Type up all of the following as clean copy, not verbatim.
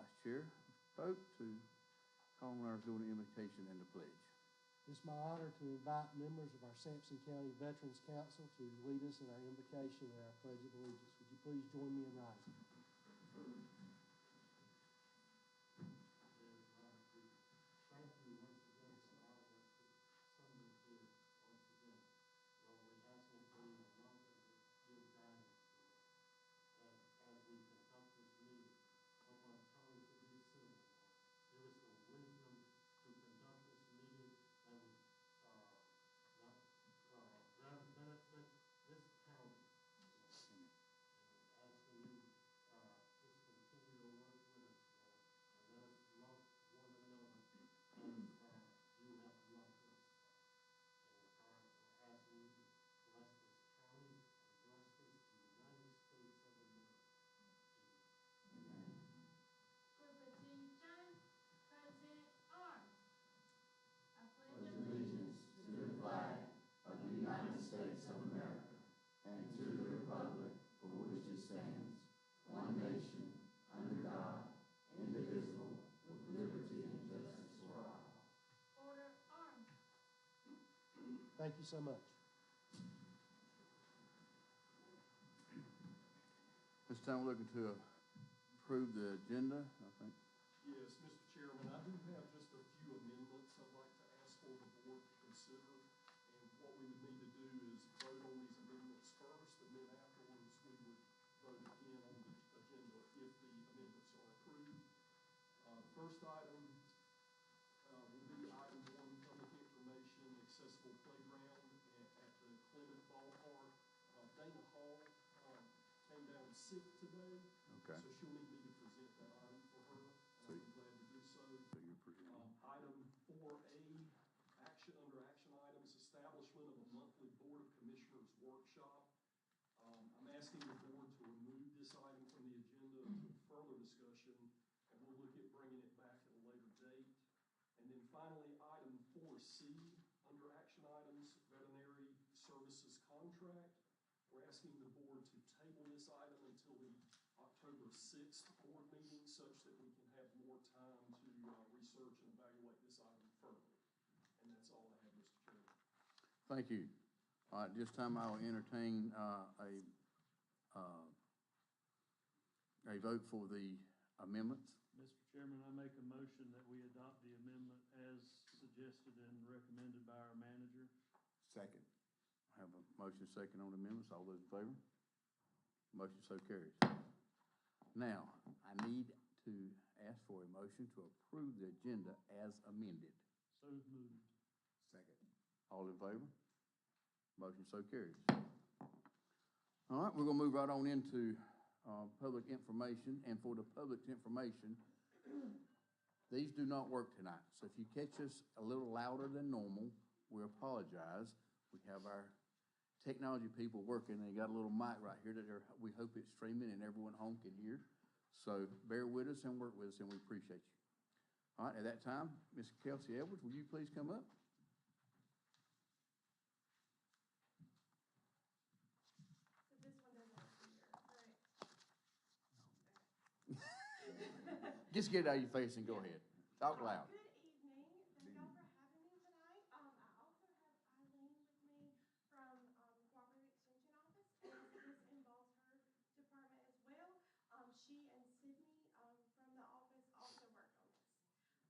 Vice Chair Spoke to call on our doing the invitation and the pledge. It's my honor to invite members of our Sampson County Veterans Council to lead us in our invocation and our pledge of allegiance. Would you please join me in rising? Thank you once again for allowing us to assemble here once again. Lord, we ask and pray in love and give guidance, Lord. As we conduct this meeting, help our tongues to be civil, Lord. Give us the wisdom to conduct this meeting that would benefit this county. And asking you just continue to work with us, Lord, and let us love one another as you have loved us. And we're asking you to bless this county and bless this United States of America. Amen. Group attention, present arms. I pledge allegiance to the flag of the United States of America and to the republic for which it stands, one nation, under God, indivisible, with liberty and justice for all. Order arms. Thank you so much. This time we're looking to approve the agenda, I think. Yes, Mr. Chairman, I do have just a few amendments I'd like to ask for the board to consider. And what we would need to do is vote on these amendments first, and then afterwards we would vote again on the agenda if the amendments are approved. The first item will be item 1, public information, accessible playground at the Clement Ballpark. Dana Hall came down sick today, Okay. so she'll need me to present that item for her, and I'll be glad to do so. So you're presenting. Item 4A, under action items, establishment of a monthly Board of Commissioners workshop. I'm asking the board to remove this item from the agenda until further discussion, and we'll look at bringing it back at a later date. And then finally, item 4C, under action items, veterinary services contract. We're asking the board to table this item until the October 6th board meeting, such that we can have more time to research and evaluate this item further. And that's all I have, Mr. Chairman. Thank you. All right, this time I will entertain a vote for the amendments. Mr. Chairman, I make a motion that we adopt the amendment as suggested and recommended by our manager. Second. I have a motion second on the amendments. All those in favor? Motion so carries. Now, I need to ask for a motion to approve the agenda as amended. So moved. Second. All in favor? Motion so carries. All right, we're gonna move right on into public information, and for the public information, these do not work tonight. So if you catch us a little louder than normal, we apologize. We have our technology people working. They got a little mic right here that we hope it's streaming and everyone home can hear. So bear with us and work with us, and we appreciate you. All right, at that time, Ms. Kelsey Edwards, will you please come up? So this one doesn't have to be here, right? Just get it out of your face and go ahead. Talk loud. Good evening. Thank y'all for having me tonight. I also have Eileen with me from Cooperative Extension Office, and this involves her department as well. She and Sydney from the office also worked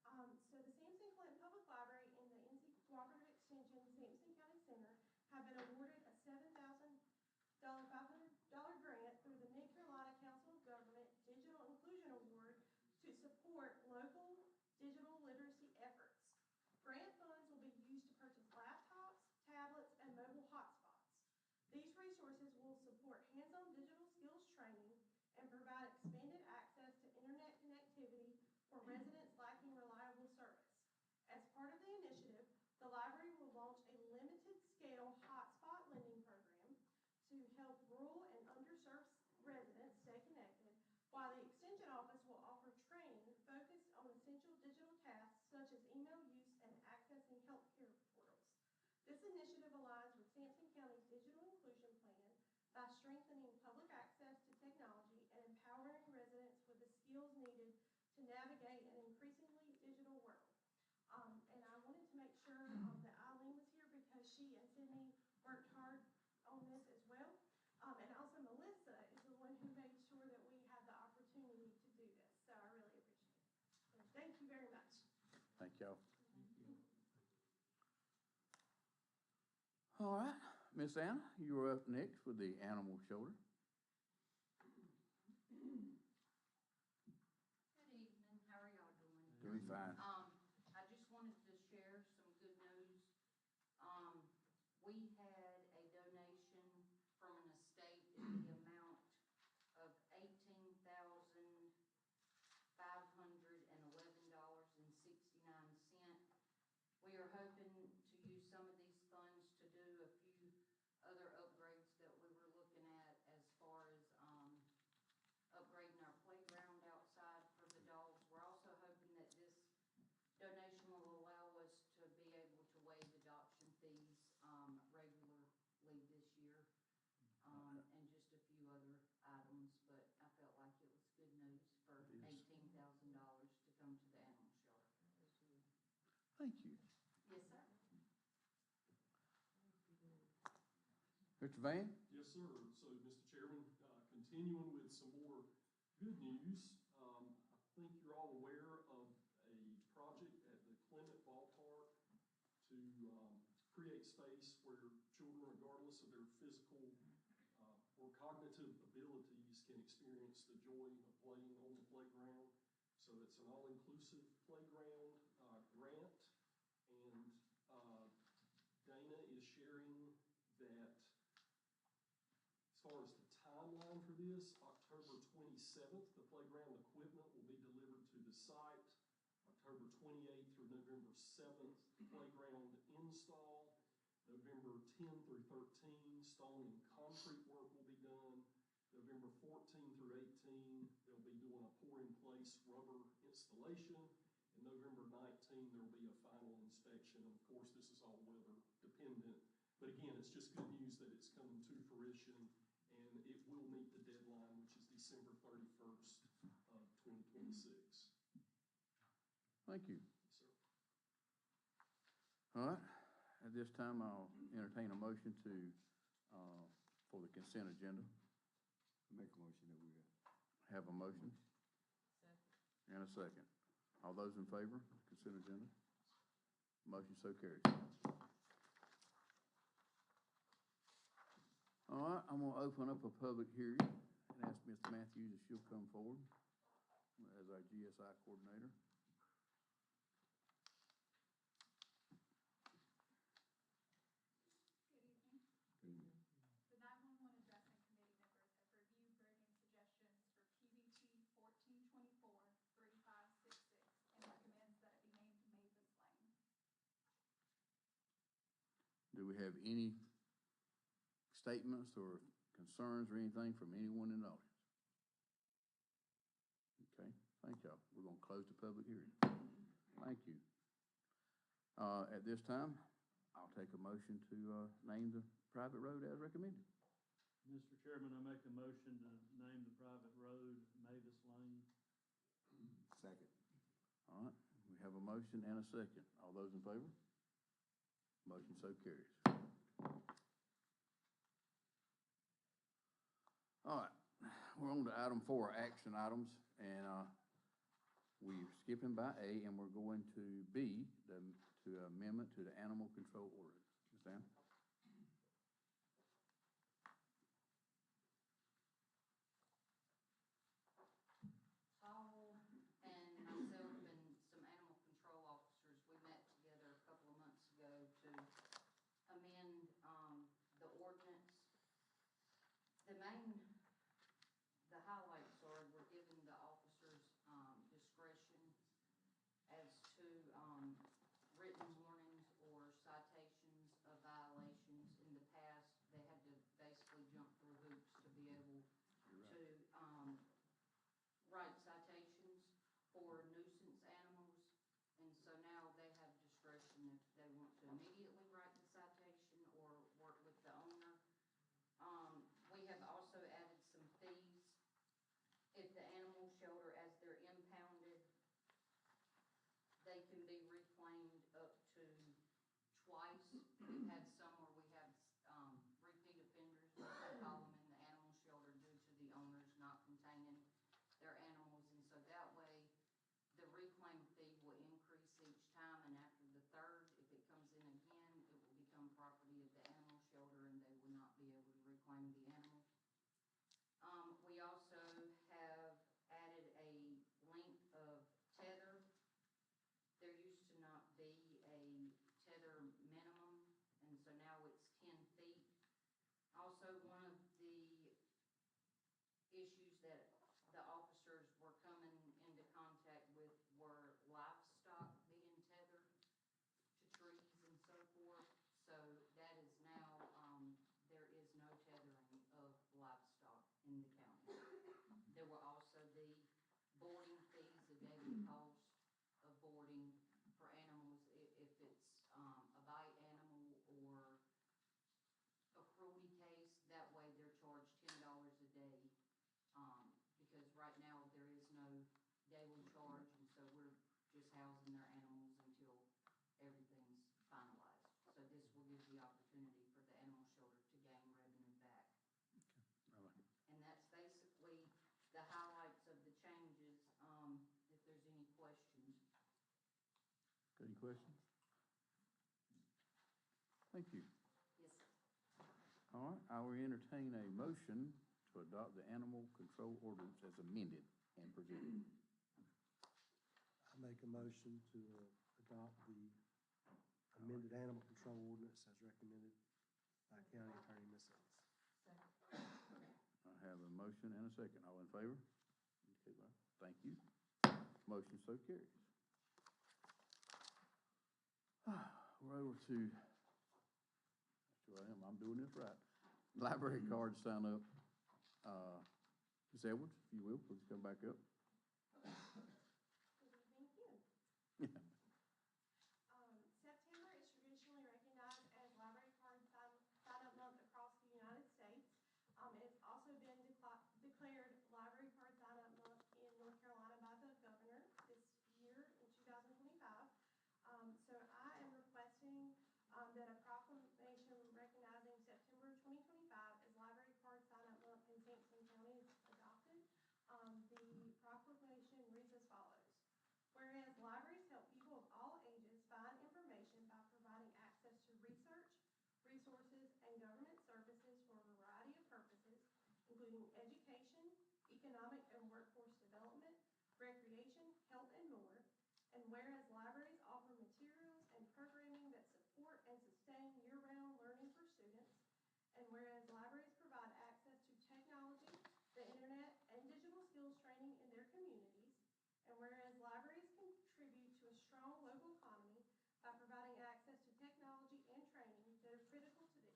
on this. So the Sampson Clinton Public Library and the NC Cooperative Extension Sampson County Center have been awarded a $7,500 grant through the Mid-Carolina Council of Government Digital Inclusion Award to support local digital literacy efforts. Grant funds will be used to purchase laptops, tablets, and mobile hotspots. These resources will support hands-on digital skills training and provide expanded access to internet connectivity for residents lacking reliable service. As part of the initiative, the library will launch a limited-scale hotspot lending program to help rural and underserved residents stay connected, while the Extension Office will offer training focused on essential digital tasks such as email use and accessing healthcare portals. This initiative aligns with Sampson County's Digital Inclusion Plan by strengthening public access to technology and empowering residents with the skills needed to she and Sydney worked hard on this as well. And also Melissa is the one who made sure that we had the opportunity to do this, so I really appreciate it. So thank you very much. Thank y'all. All right, Miss Anna, you are up next with the animal shelter. Good evening, how are y'all doing? Doing fine. I just wanted to share some good news. We had a donation from an estate in the amount of $18,511.69. We are hoping to use some of these funds to do a few other upgrades that we were looking at as far as, upgrading our playground outside for the dogs. We're also hoping that this donation will allow us to be able to waive adoption fees, regularly this year, and just a few other items, but I felt like it was good news for $18,000 to come to the animal shelter. Thank you. Yes, sir. Mr. Van? Yes, sir. So, Mr. Chairman, continuing with some more good news, I think you're all aware of a project at the Clement Ball Park to create space where children, regardless of their physical or cognitive abilities, can experience the joy of playing on the playground. So it's an all-inclusive playground grant, and Dana is sharing that as far as the timeline for this, October 27th, the playground equipment will be delivered to the site. October 28th through November 7th, playground install. November 10 through 13, stone and concrete work will be done. November 14 through 18, they'll be doing a pour-in-place rubber installation. And November 19, there will be a final inspection. And of course, this is all weather dependent. But again, it's just good news that it's coming to fruition, and it will meet the deadline, which is December 31st of 2026. Thank you. Yes, sir. All right, at this time, I'll entertain a motion to, for the consent agenda. Make a motion that we Have a motion? And a second. All those in favor, consent agenda? Motion so carried. All right, I'm gonna open up a public hearing and ask Ms. Matthews if she'll come forward as our GSI coordinator. Good evening. The 911 Addressing Committee members have reviewed bringing suggestions for PBT 1424-3566 and recommends that it be named Mavis Lane. Do we have any statements or concerns or anything from anyone in the audience? Okay, thank y'all. We're gonna close the public hearing. Thank you. At this time, I'll take a motion to name the private road as recommended. Mr. Chairman, I make a motion to name the private road Mavis Lane. second. All right, we have a motion and a second. All those in favor? Motion so carries. All right, we're on to item 4, action items, and we're skipping by A, and we're going to B, to amendment to the animal control ordinance. Ms. Ann? Paul and myself and some animal control officers, we met together a couple of months ago to amend, the ordinance. The highlights are we're giving the officers, discretion as to, written warnings or citations of violations. In the past, they had to basically jump through hoops to be able to, write citations for nuisance animals, and so now they have discretion if they want to immediately write the citation or work with the owner. We have also added some fees. If the animal shelter, as they're impounded, they can be reclaimed up to twice. We've had some reclaim the animal. We also have added a length of tether. There used to not be a tether minimum, and so now it's 10 feet. Also, one of the issues that the officers were coming into contact with were livestock being tethered to trees and so forth. So that is now, there is no tethering of livestock in the county. There will also be boarding fees, the daily cost of boarding for animals, if it's a bite animal or a cruelty case. That way they're charged $10 a day, because right now there is no daily charge, and so we're just housing their animals until everything's finalized. So this will give the opportunity for the animal shelter to gain revenue back. I like it. And that's basically the highlights of the changes, if there's any questions. Got any questions? Thank you. Yes, sir. All right, I will entertain a motion to adopt the animal control ordinance as amended and presented. I make a motion to adopt the amended animal control ordinance as recommended by County Attorney Miss Ellis. I have a motion and a second. All in favor? Okay, well, thank you. Motion so carries. We're over to, that's who I am, I'm doing this right. Library card sign up. Ms. Edwards, if you will, please come back up. Good evening again. September is traditionally recognized as Library Card Sign-Up Month across the United States. It's also been declared Library Card Sign-Up Month in North Carolina by the governor this year in 2025. So I am requesting that a proclamation recognizing September 2025 as Library Card Sign-Up Month in Sampson County is adopted. The proclamation reads as follows. Whereas libraries help people of all ages find information by providing access to research, resources, and government services for a variety of purposes, including education, economic and workforce development, recreation, health, and more. And whereas libraries offer materials and programming that support and sustain year-round learning for students, and whereas libraries provide access to technology, the internet, and digital skills training in their communities, and whereas libraries contribute to a strong local economy by providing access to technology and training that are critical to the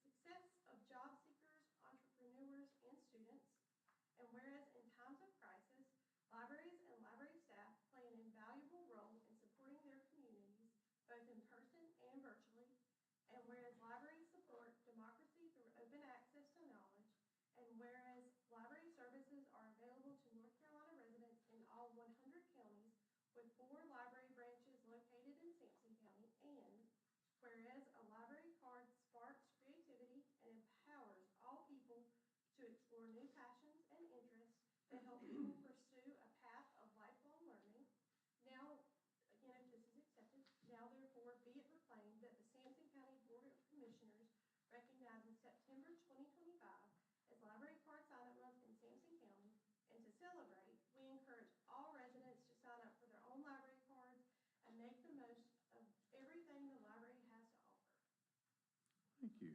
success of job seekers, entrepreneurs, and students, and whereas in times of crisis, libraries and library staff play an invaluable role in supporting their communities, both in person and virtually, and whereas libraries support democracy through open access to knowledge, and whereas library services are available to North Carolina residents in all 100 counties, with 4 library branches located in Sampson County, and whereas a library card sparks creativity and empowers all people to explore new passions and interests that help people pursue a path of lifelong learning. Now, again, if this is accepted, now therefore be it proclaimed that the Sampson County Board of Commissioners recognizes September 2025 as Library Card Sign-Up Month in Sampson County, and to celebrate, we encourage all residents to sign up for their own library cards and make the most of everything the library has to offer. Thank you.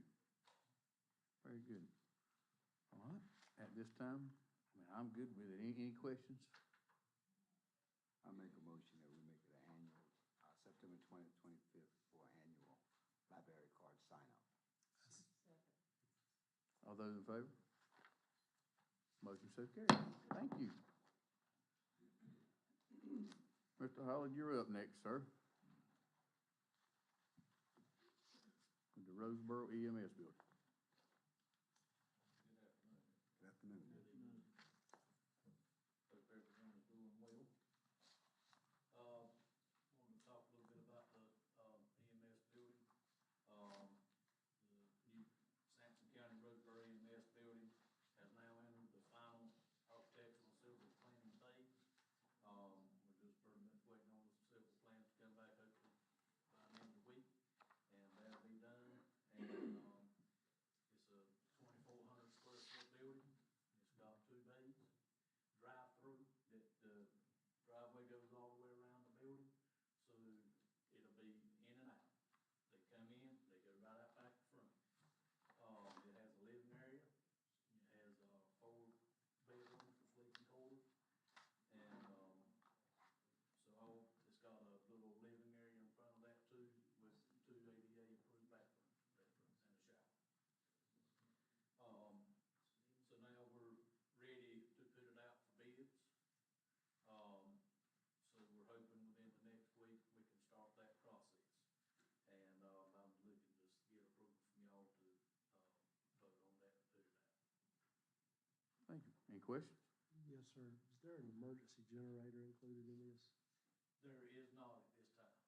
Very good. All right, at this time, I'm good with it. Any questions? I make a motion that we make it an annual, September 20th, 25th for annual library card sign-up. All those in favor? Motion so carried. Thank you. Mr. Holland, you're up next, sir. With the Roseboro EMS building. Good afternoon. Hope everyone is doing well. Wanted to talk a little bit about the EMS building. The new Sampson County Roseboro EMS building has now entered the final architectural civil planning phase. We're just pretty much waiting on the civil plans to come back hopefully by the end of the week, and that'll be done. And Any questions? Yes, sir. Is there an emergency generator included in this? There is not at this time.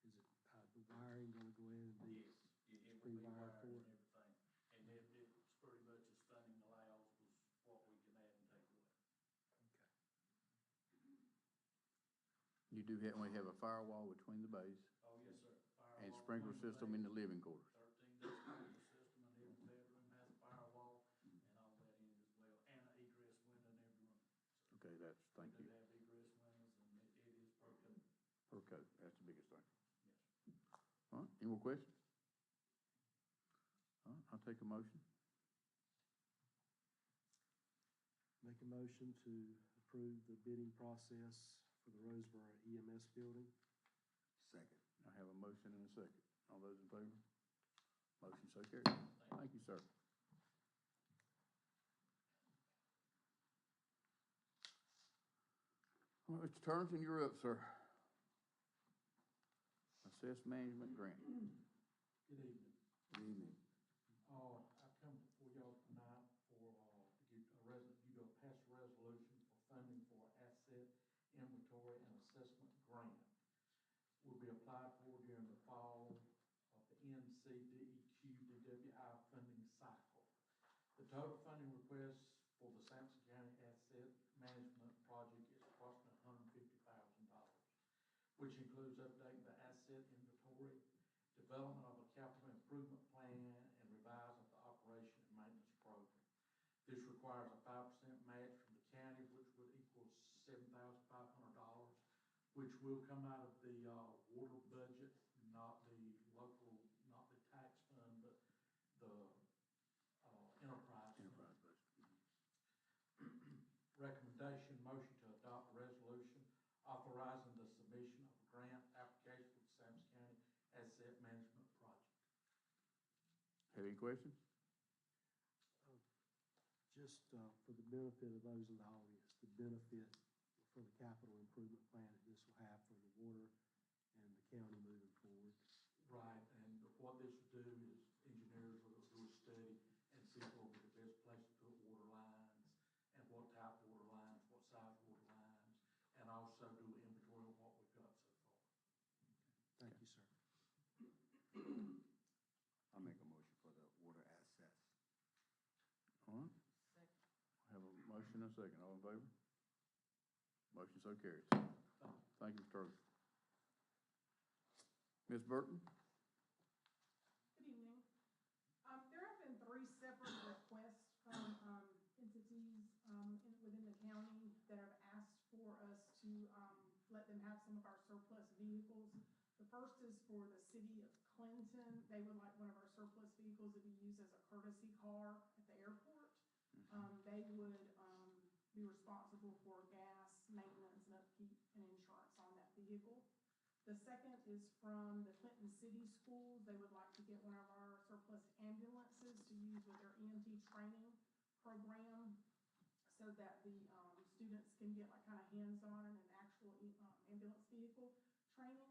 Is it, the wiring gonna go in and be? Yes, it will be Pre-wired wired for and it? everything. And it's pretty much as funding allows was what we can add and take away. You do have, we have a firewall between the bays Oh, yes, sir. and Firewall sprinkler between the system in the bays. living quarters. 13 sprinkler system, and every bedroom has a firewall and all that in it as well, and an egress window in every room. So Okay, that's, thank we you. do have egress windows, and it is per code. Per code, that's the biggest thing. Yes. All right, any more questions? All right, I'll take a motion. Make a motion to approve the bidding process for the Roseboro EMS building. Second. I have a motion and a second. All those in favor? Motion so carried. Thank you, sir. All right, Mr. Turnerton, you're up, sir. Assess management grant. Good evening. Good evening. I've come before y'all tonight for, to get you to pass a resolution for funding for asset inventory and assessment grant. Will be applied for during the fall of the NCDEQ DWI funding cycle. The total funding request for the Sampson County Asset Management Project is approximately $150,000, which includes updating the asset inventory, development of a capital improvement plan, and revise of the operation and maintenance program. This requires a 5% match from the county, which would equal $7,500, which will come out of the water budget, not the local, not the tax fund, but the enterprise fund. Enterprise budget. Recommendation, motion to adopt a resolution authorizing the submission of a grant application for the Sampson County Asset Management Project. Have any questions? Just for the benefit of those in the audience, the benefit for the capital improvement plan that this will have for the water and the county moving forward. Right, and what this would do is engineers will do a study and see what would be the best place to put water lines, and what type of water lines, what size water lines, and also do an inventory of what we've got so far. Thank you, sir. I make a motion for the water assets. All right. I have a motion and a second. All in favor? Motion so carries. Thank you, Mr. Turner. Ms. Burton? Good evening. There have been 3 separate requests from entities within the county that have asked for us to let them have some of our surplus vehicles. The first is for the city of Clinton. They would like one of our surplus vehicles to be used as a courtesy car at the airport. They would be responsible for gas, maintenance, and upkeep, and insurance on that vehicle. The second is from the Clinton City Schools. They would like to get one of our surplus ambulances to use with their EMT training program, so that the students can get like kind of hands-on and an actual ambulance vehicle training.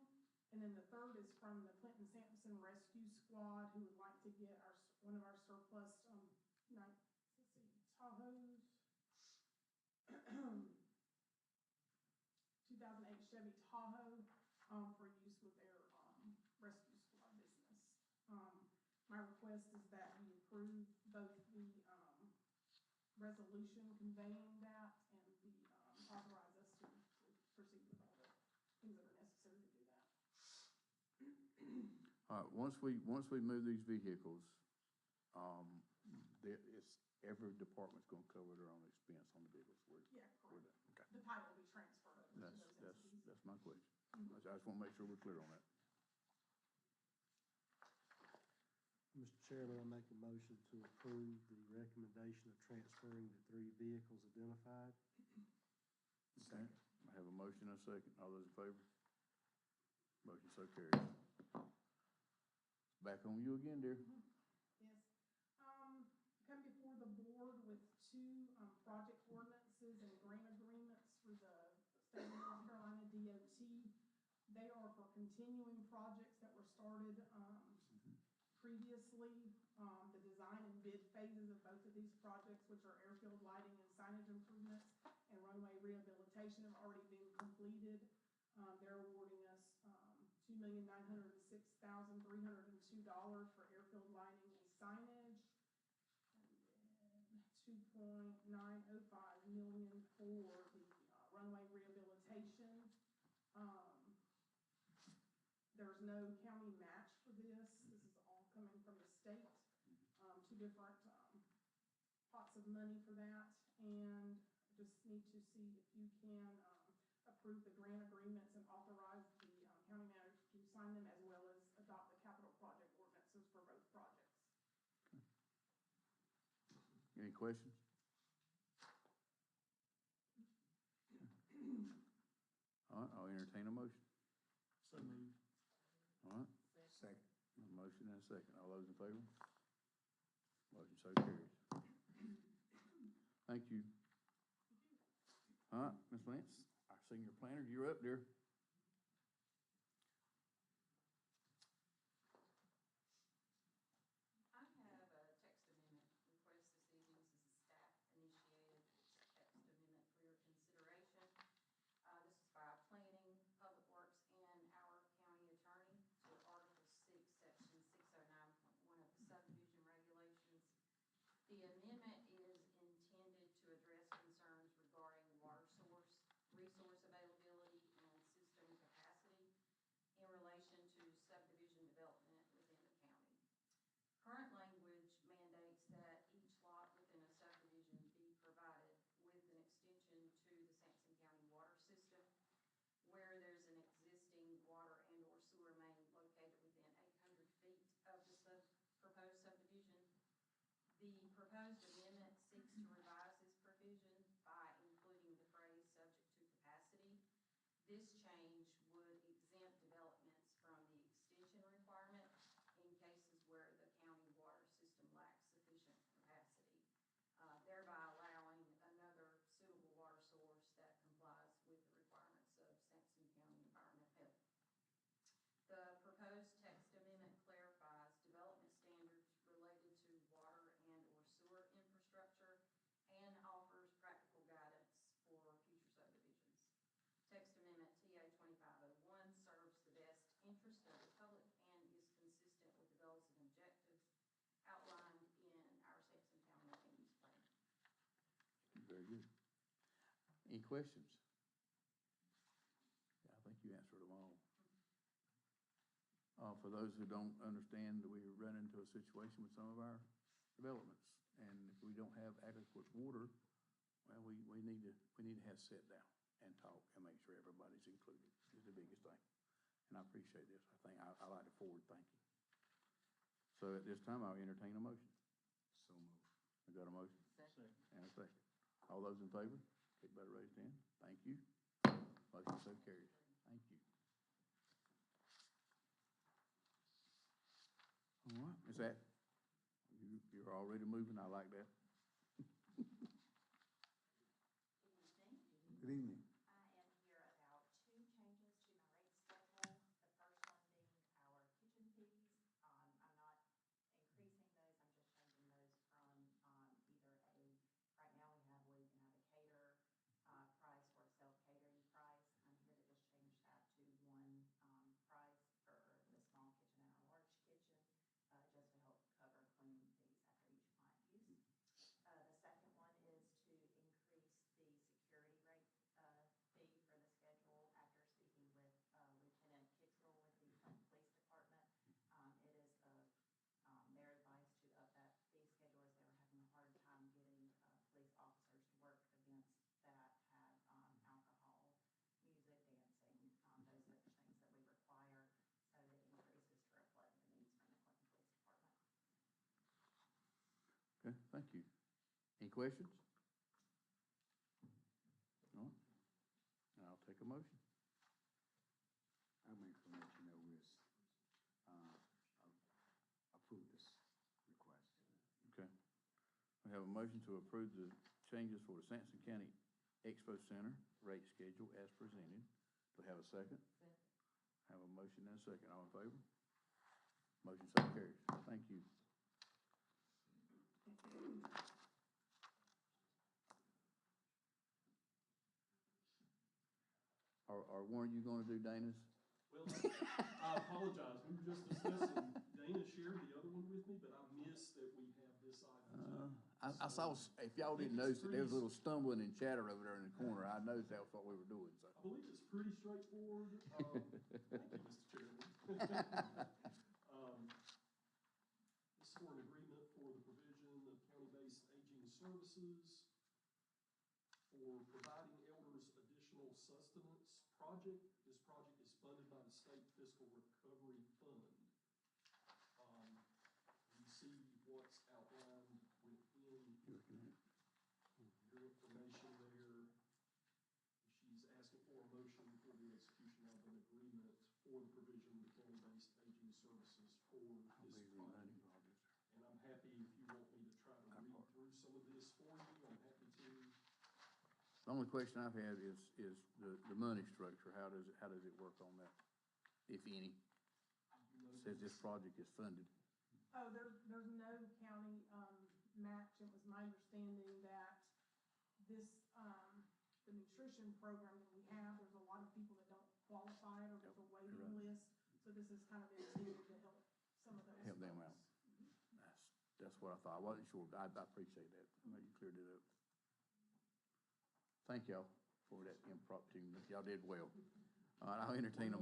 And then the third is from the Clinton Sampson Rescue Squad, who would like to get one of our surplus Tahoes, 2008 Chevy Tahoe, for use with their rescue squad business. My request is that we approve both the resolution conveying that and the authorize us to proceed with all the things that are necessary to do that. All right, once we move these vehicles, every department's gonna cover their own expense on the vehicles. Yeah, we're correct. done. Okay. The title will be transferred over to those entities. That's my question. I just wanna make sure we're clear on that. Mr. Chairman, I make a motion to approve the recommendation of transferring the 3 vehicles identified. Okay, I have a motion and a second. All those in favor? Motion so carries. Back on you again, dear. Yes. Come before the board with 2 project ordinances and grant agreements for the state of North Carolina DOT. They are for continuing projects that were started previously. The design and bid phases of both of these projects, which are airfield lighting and signage improvements and runway rehabilitation, have already been completed. They're awarding us $2,906,302 for airfield lighting and signage, and then $2.905 million for the runway rehabilitation. There's no county match for this. This is all coming from the state. Two different pots of money for that, and just need to see if you can approve the grant agreements and authorize the county manager to sign them, as well as adopt the capital project ordinances for both projects. Any questions? All right, I'll entertain a motion. So moved. All right, Second. a motion and a second. All those in favor? Motion so carries. Thank you. All right, Ms. Lance, our senior planner, you're up there. I have a text amendment request this evening. This is a staff-initiated text amendment for your consideration. This is by planning, public works, and our county attorney to Article 6, Section 609.1 of the subdivision regulations. The amendment is intended to address concerns regarding water source, resource availability, and system capacity in relation to subdivision development within the county. Current language mandates that each lot within a subdivision be provided with an extension to the Sampson County water system where there's an existing water and/or sewer main located within 800 feet of the proposed subdivision. The proposed amendment seeks to revise this provision by including the phrase "subject to capacity." This change would exempt developments from the extension requirement in cases where the county water system lacks sufficient capacity, thereby allowing another suitable water source that complies with the requirements of Sampson County Environment Health. The proposed text amendment clarifies development standards related to water and/or sewer infrastructure and offers practical guidance for future subdivisions. Text amendment TA 2501 serves the best interest of the public and is consistent with the goals and objectives outlined in our Sampson County land use plan. Very good. Any questions? Yeah, I think you answered them all. For those who don't understand, we run into a situation with some of our developments, and if we don't have adequate water, well, we need to have sit down and talk and make sure everybody's included is the biggest thing. And I appreciate this. I like the forward thinking. So at this time, I'll entertain a motion. So moved. I got a motion Second. and a second. All those in favor, take by the raised hand. Thank you. Motion so carries. Thank you. All right, is that, you're already moving, I like that. Good evening. I am here about two changes to my rate schedule. The first one being our kitchen fees. I'm not increasing those, I'm just changing those from either right now we can have a cater price or a self-catering price. I'm here to just change that to one price for the small kitchen and our large kitchen, just to help cover cleaning fees after each client use. The second one is to increase the security rate fee for the schedule. After speaking with Lieutenant Kittrell with the Clinton Police Department, it is their advice to up that fee schedule as they were having a hard time getting police officers to work events that have alcohol, music, dancing, those such things that we require. So it increases to reflect the needs from the Clinton Police Department. Okay, thank you. Any questions? No? And I'll take a motion. I'll make a motion that we approve this request. Okay. We have a motion to approve the changes for the Sampson County Expo Center rate schedule as presented. Do we have a second? Second. Have a motion and a second. All in favor? Motion so carries. Thank you. Or weren't you gonna do Dana's? Well, I apologize, we were just discussing, Dana shared the other one with me, but I missed that we have this item too. I saw, if y'all didn't notice it, there was a little stumbling and chatter over there in the corner. I noticed that was what we were doing, so. I believe it's pretty straightforward. Thank you, Mr. Chairman. This is for an agreement for the provision of county-based aging services for providing elders additional sustenance project. This project is funded by the State Fiscal Recovery Fund. You see what's outlined within your information there. She's asking for a motion for the execution of an agreement for the provision of county-based aging services for this project. And I'm happy, if you want me to try to read through some of this for you, I'm happy to. The only question I've had is the money structure. How does it work on that, if any? Says this project is funded. Oh, there's no county, match. It was my understanding that this, the nutrition program that we have, there's a lot of people that don't qualify or there's a waiting list. So this is kind of intended to help some of those. Help them out. That's what I thought. I wasn't sure, but I appreciate that. You cleared it up. Thank y'all for that impromptu. Y'all did well. All right, I'll entertain a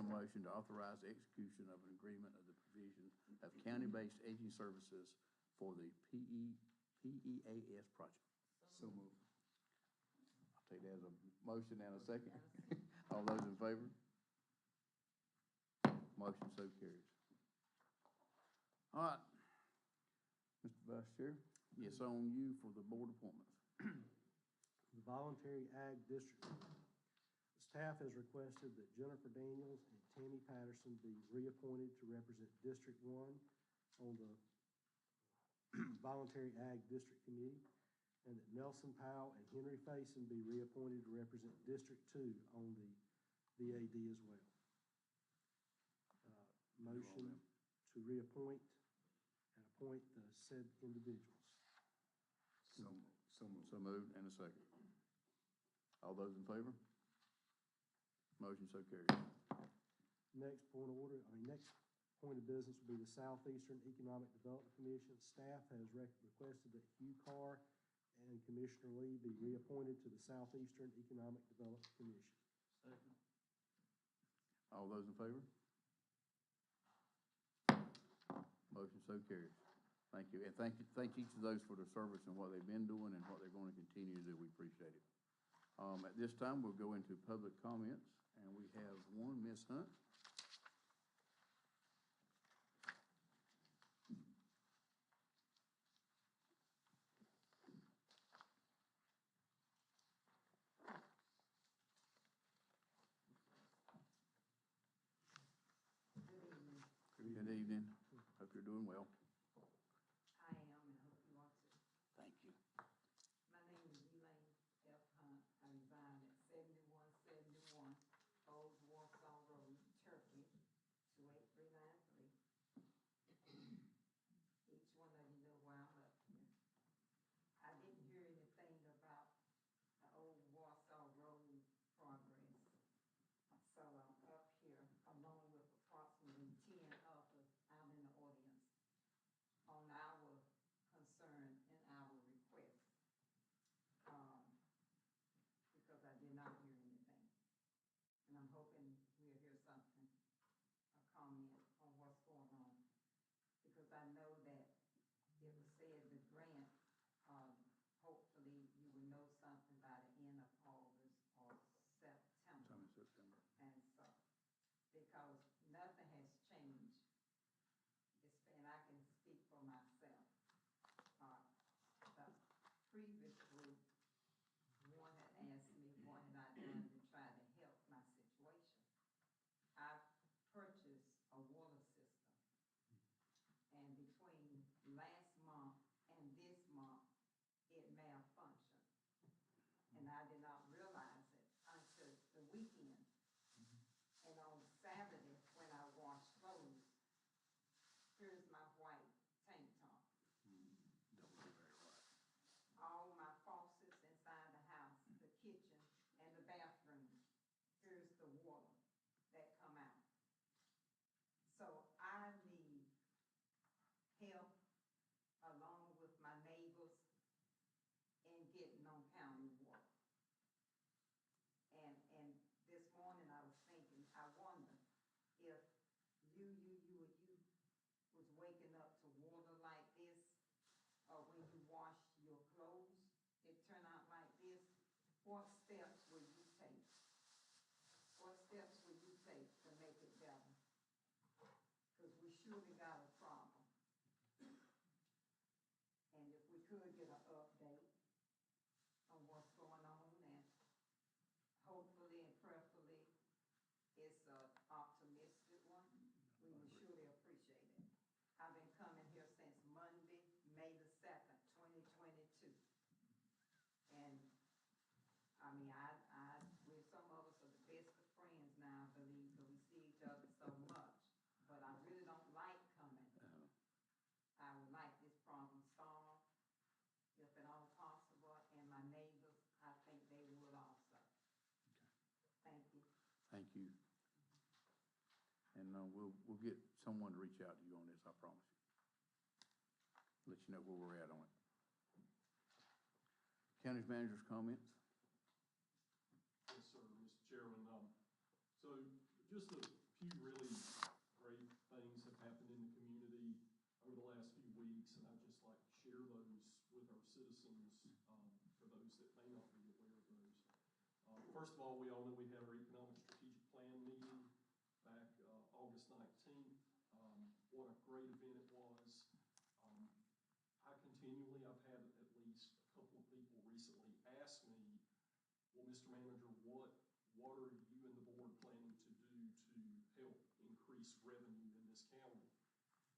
motion to authorize the execution of an agreement of the provision of county-based aging services for the PEAS project. So moved. I'll take that as a motion and a second. All those in favor? Motion so carries. All right. Mr. Vice Chair, it's on you for the board appointments. The Voluntary Ag District. Staff has requested that Jennifer Daniels and Tammy Patterson be reappointed to represent District 1 on the Voluntary Ag District Committee, and that Nelson Powell and Henry Faison be reappointed to represent District 2 on the VAD as well. Motion to reappoint and appoint the said individuals. So moved and a second. All those in favor? Motion so carries. Next point of business will be the Southeastern Economic Development Commission. Staff has requested that Hugh Carr and Commissioner Lee be reappointed to the Southeastern Economic Development Commission. Second. All those in favor? Motion so carries. Thank you. And thank each of those for their service and what they've been doing and what they're going to continue to do. We appreciate it. At this time, we'll go into public comments, and we have one, Ms. Hunt. Good evening. Hope you're doing well. I am, and hope you are too. Thank you. My name is Elaine F. Hunt. I reside at 7171 Old Warsaw Road, Turkey, 28393. Each one of you know why I'm up here. I didn't hear anything about the Old Warsaw Road progress, so I'm up here along with approximately 10 others out in the audience on our concern and our request, because I did not hear anything. And I'm hoping we'll hear something, a comment on what's going on, because I know that it was said the grant, hopefully you will know something by the end of August or September. And so, because nothing has changed. And I can speak for myself. The previous group, one had asked me what had I done to try to help my situation. I purchased a water system, and between last month and this month, it malfunctioned. And I did not realize it until the weekend. And on Saturday, what steps will you take? What steps will you take to make it better? Because we surely got a problem. And if we could get an update on what's going on, and hopefully and prayerfully it's an optimistic one, we would surely appreciate it. I've been coming here since Monday, May the 2nd, 2022. And I mean, some of us are the best of friends now, I believe, because we see each other so much. But I really don't like coming. I would like this problem solved, if at all possible, and my neighbors, I think they would also. Thank you. Thank you. And we'll get someone to reach out to you on this, I promise you. Let you know where we're at on it. County manager's comments? Yes, sir, Mr. Chairman. So just a few really great things have happened in the community over the last few weeks, and I'd just like to share those with our citizens, for those that may not be aware of those. First of all, we all know we had our economic strategic plan meeting back August 19th. What a great event it was. I've had at least a couple of people recently ask me, well, Mr. Manager, what are you and the board planning to do to help increase revenue in this county?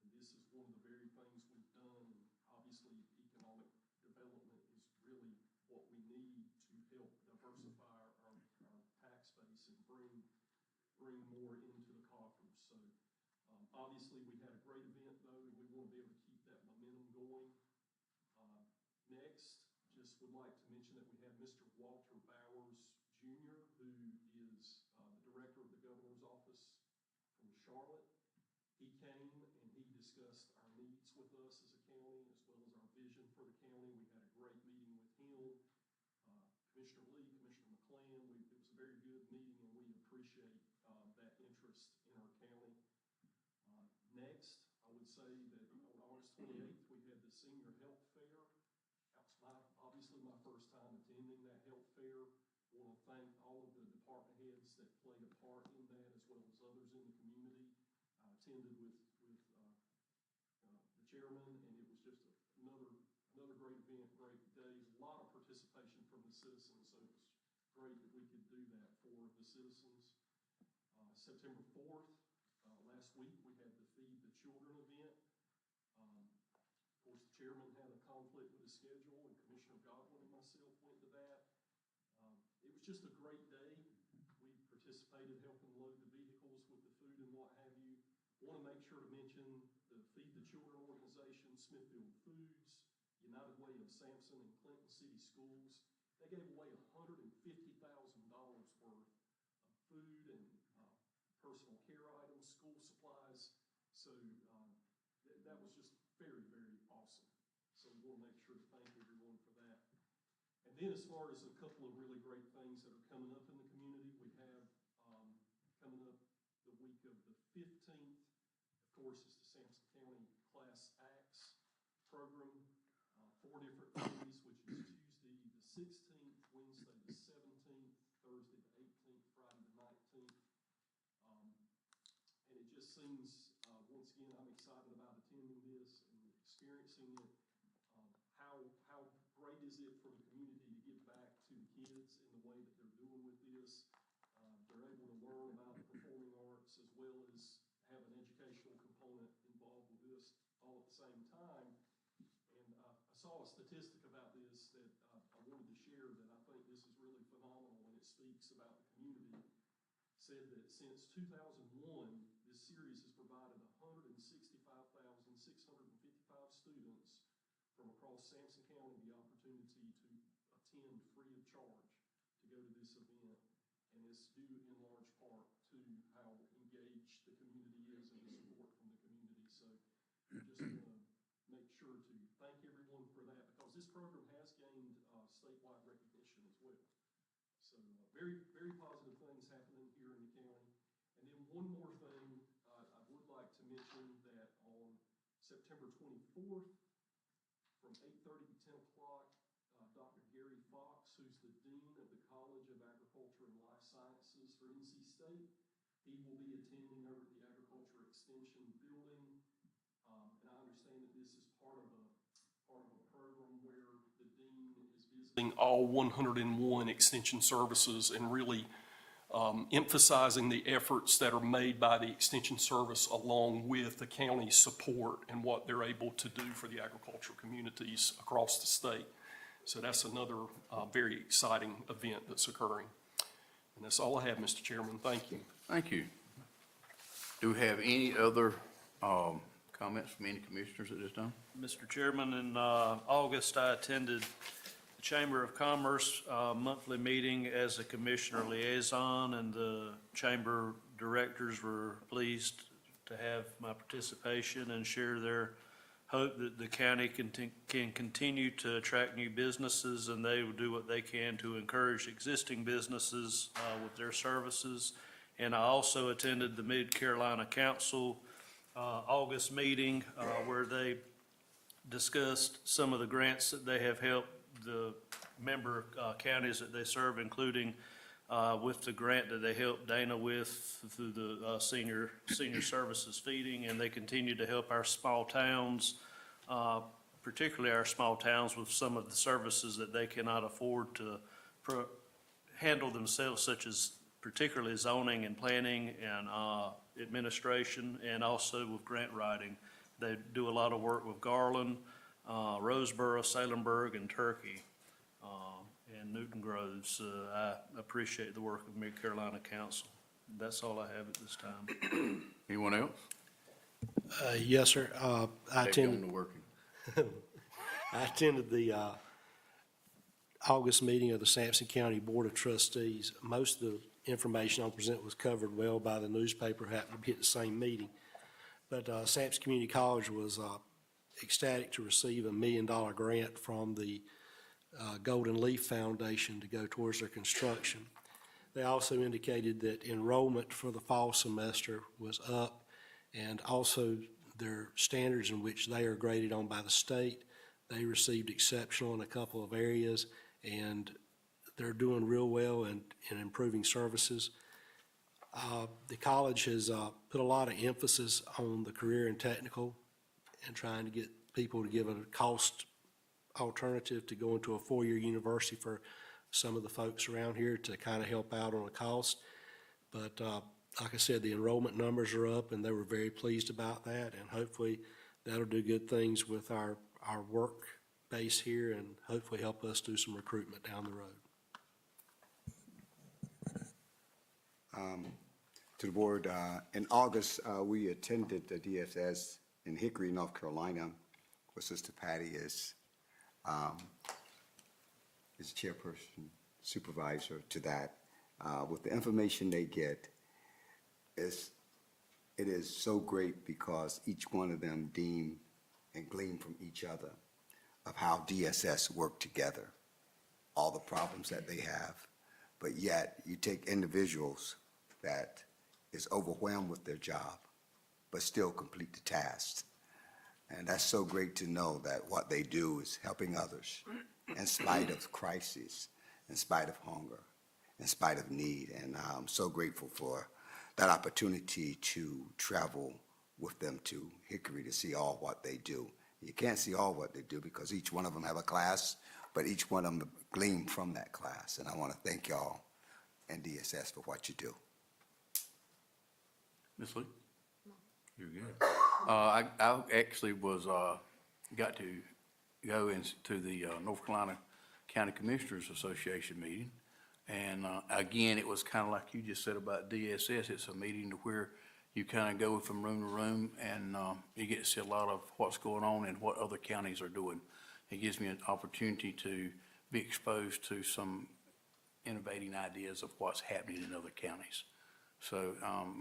And this is one of the very things we've done. And obviously, economic development is really what we need to help diversify our tax base and bring more into the coffers. So obviously, we had a great event, though, and we want to be able to keep that momentum going. Next, just would like to mention that we have Mr. Walter Bowers, Jr., who is the director of the governor's office from Charlotte. He came and he discussed our needs with us as a county, as well as our vision for the county. We had a great meeting with him. Commissioner Lee, Commissioner McClan, it was a very good meeting, and we appreciate that interest in our county. Next, I would say that on August 28th, we had the senior health fair. Obviously my first time attending that health fair. I want to thank all of the department heads that played a part in that, as well as others in the community. I attended with the chairman, and it was just another great event, great day. A lot of participation from the citizens, so it was great that we could do that for the citizens. September 4th, last week, we had the Feed the Children event. Of course, the chairman had a conflict with his schedule, and Commissioner Godwin and myself went to that. It was just a great day. We participated helping load the vehicles with the food and what have you. I want to make sure to mention the Feed the Children organization, Smithfield Foods, United Way of Sampson, and Clinton City Schools. They gave away $150,000 worth of food and personal care items, school supplies. So that was just very, very awesome. So we want to make sure to thank everyone for that. And then as far as a couple of really great things that are coming up in the community, we have coming up the week of the 15th, of course, is the Sampson County Class Acts program. 4 different days, which is Tuesday the 16th, Wednesday the 17th, Thursday the 18th, Friday the 19th. And it just seems, once again, I'm excited about attending this and experiencing it. How great is it for the community to give back to the kids in the way that they're doing with this? They're able to learn about the performing arts as well as have an educational component involved with this all at the same time. And I saw a statistic about this that I wanted to share that I think this is really phenomenal, and it speaks about the community. It said that since 2001, this series has provided 165,655 students from across Sampson County the opportunity to attend free of charge to go to this event. And it's due in large part to how engaged the community is and the support from the community. So I just want to make sure to thank everyone for that, because this program has gained statewide recognition as well. So very, very positive things happening here in the county. And then one more thing, I would like to mention that on September 24th, from 8:30 to 10 o'clock, Dr. Gary Fox, who's the Dean of the Services for NC State. He will be attending over at the Agriculture Extension Building. And I understand that this is part of a program where the dean is visiting all 101 extension services and really emphasizing the efforts that are made by the Extension Service along with the county's support and what they're able to do for the agricultural communities across the state. So that's another very exciting event that's occurring. And that's all I have, Mr. Chairman. Thank you. Thank you. Do we have any other comments from any commissioners at this time? Mr. Chairman, in August, I attended the Chamber of Commerce monthly meeting as a commissioner liaison, and the chamber directors were pleased to have my participation and share their hope that the county can continue to attract new businesses, and they will do what they can to encourage existing businesses with their services. And I also attended the Mid-Carolina Council August meeting where they discussed some of the grants that they have helped the member counties that they serve, including with the grant that they helped Dana with through the senior services feeding, and they continue to help our small towns, particularly our small towns, with some of the services that they cannot afford to handle themselves, such as particularly zoning and planning and administration, and also with grant writing. They do a lot of work with Garland, Roseboro, Salemburg, and Turkey, and Newton Groves. I appreciate the work of Mid-Carolina Council. That's all I have at this time. Anyone else? Yes, sir. I attended the August meeting of the Sampson County Board of Trustees. Most of the information I'll present was covered well by the newspaper, happened to be at the same meeting. But Sampson Community College was ecstatic to receive a $1 million grant from the Golden Leaf Foundation to go towards their construction. They also indicated that enrollment for the fall semester was up, and also their standards in which they are graded on by the state. They received exceptional in a couple of areas, and they're doing real well in improving services. The college has put a lot of emphasis on the career and technical and trying to get people to give a cost alternative to go into a four-year university for some of the folks around here to kind of help out on the cost. But like I said, the enrollment numbers are up, and they were very pleased about that, and hopefully that'll do good things with our work base here and hopefully help us do some recruitment down the road. To the board, in August, we attended the DSS in Hickory, North Carolina, where Sister Patty is chairperson, supervisor to that. With the information they get, it is so great because each one of them deem and glean from each other of how DSS work together, all the problems that they have, but yet you take individuals that is overwhelmed with their job, but still complete the tasks. And that's so great to know that what they do is helping others in spite of crises, in spite of hunger, in spite of need. And I'm so grateful for that opportunity to travel with them to Hickory to see all what they do. You can't see all what they do because each one of them have a class, but each one of them glean from that class. And I want to thank y'all and DSS for what you do. Ms. Lee? You're good. I actually got to go into the North Carolina County Commissioners Association meeting. And again, it was kind of like you just said about DSS. It's a meeting to where you kind of go from room to room, and you get to see a lot of what's going on and what other counties are doing. It gives me an opportunity to be exposed to some innovating ideas of what's happening in other counties. So,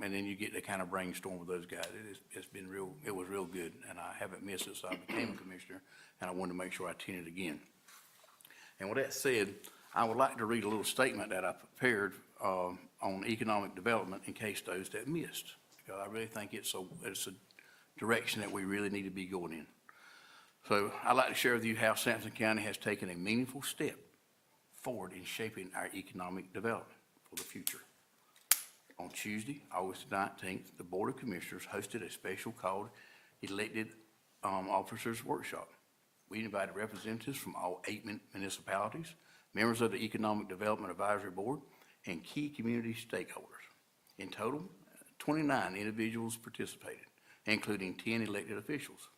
and then you get to kind of brainstorm with those guys. It was real good, and I haven't missed it, so I became a commissioner, and I wanted to make sure I attended again. And with that said, I would like to read a little statement that I prepared on economic development in case those that missed. Because I really think it's a direction that we really need to be going in. So I'd like to share with you how Sampson County has taken a meaningful step forward in shaping our economic development for the future. On Tuesday, August 19th, the Board of Commissioners hosted a special called Elected Officers Workshop. We invited representatives from all 8 municipalities, members of the Economic Development Advisory Board, and key community stakeholders. In total, 29 individuals participated, including 10 elected officials.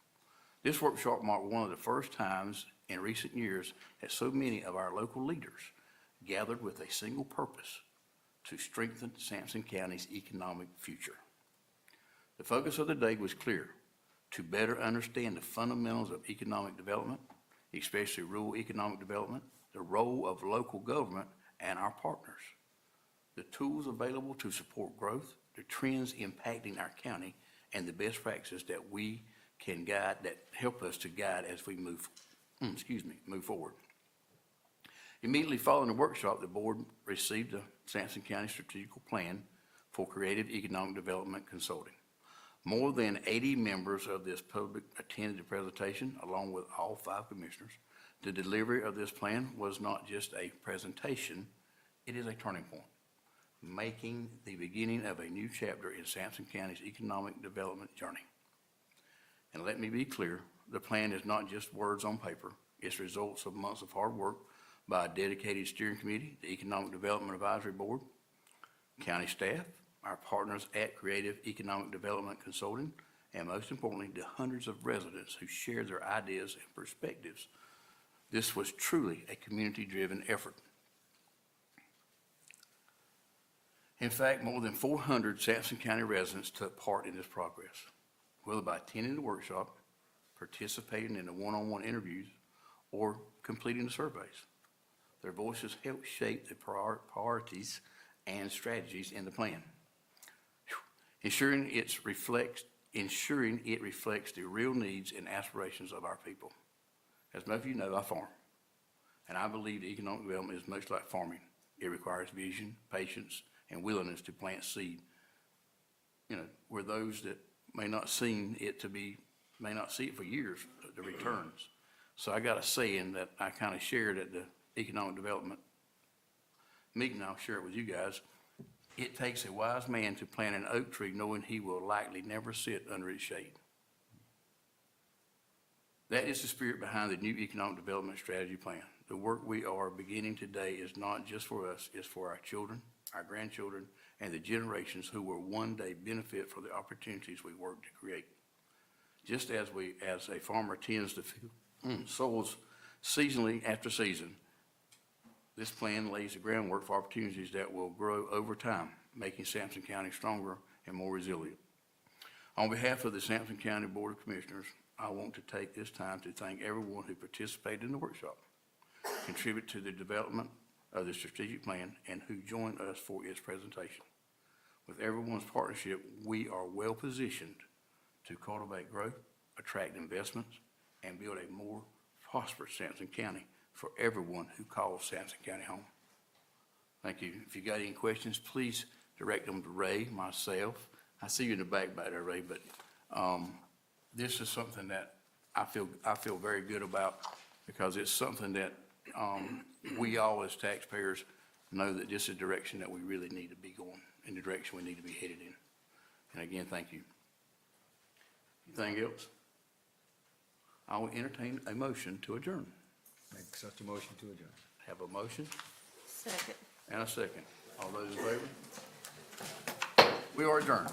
This workshop marked one of the first times in recent years that so many of our local leaders gathered with a single purpose: to strengthen Sampson County's economic future. The focus of the day was clear: to better understand the fundamentals of economic development, especially rural economic development, the role of local government and our partners, the tools available to support growth, the trends impacting our county, and the best practices that we can guide, that help us to guide as we move forward. Immediately following the workshop, the board received the Sampson County Strategic Plan for Creative Economic Development Consulting. More than 80 members of this public attended the presentation, along with all 5 commissioners. The delivery of this plan was not just a presentation, it is a turning point, making the beginning of a new chapter in Sampson County's economic development journey. And let me be clear, the plan is not just words on paper. It's results of months of hard work by a dedicated steering committee, the Economic Development Advisory Board, county staff, our partners at Creative Economic Development Consulting, and most importantly, the hundreds of residents who shared their ideas and perspectives. This was truly a community-driven effort. In fact, more than 400 Sampson County residents took part in this progress, whether by attending the workshop, participating in the one-on-one interviews, or completing the surveys. Their voices helped shape the priorities and strategies in the plan, ensuring it reflects the real needs and aspirations of our people. As most of you know, I farm, and I believe economic development is much like farming. It requires vision, patience, and willingness to plant seed. Where those that may not see it for years, the returns. So I got a saying that I kind of shared at the economic development meeting. I'll share it with you guys. It takes a wise man to plant an oak tree knowing he will likely never sit under its shade. That is the spirit behind the new economic development strategy plan. The work we are beginning today is not just for us, it's for our children, our grandchildren, and the generations who will one day benefit from the opportunities we work to create. Just as a farmer tends to soils seasonally after season, this plan lays the groundwork for opportunities that will grow over time, making Sampson County stronger and more resilient. On behalf of the Sampson County Board of Commissioners, I want to take this time to thank everyone who participated in the workshop, contribute to the development of the strategic plan, and who joined us for its presentation. With everyone's partnership, we are well positioned to cultivate growth, attract investments, and build a more prosperous Sampson County for everyone who calls Sampson County home. Thank you. If you got any questions, please direct them to Ray, myself. I see you in the back there, Ray, but this is something that I feel very good about, because it's something that we all as taxpayers know that this is the direction that we really need to be going, in the direction we need to be headed in. And again, thank you. Anything else? I will entertain a motion to adjourn. Make such a motion to adjourn. Have a motion Second. and a second. All those in favor? We are adjourned.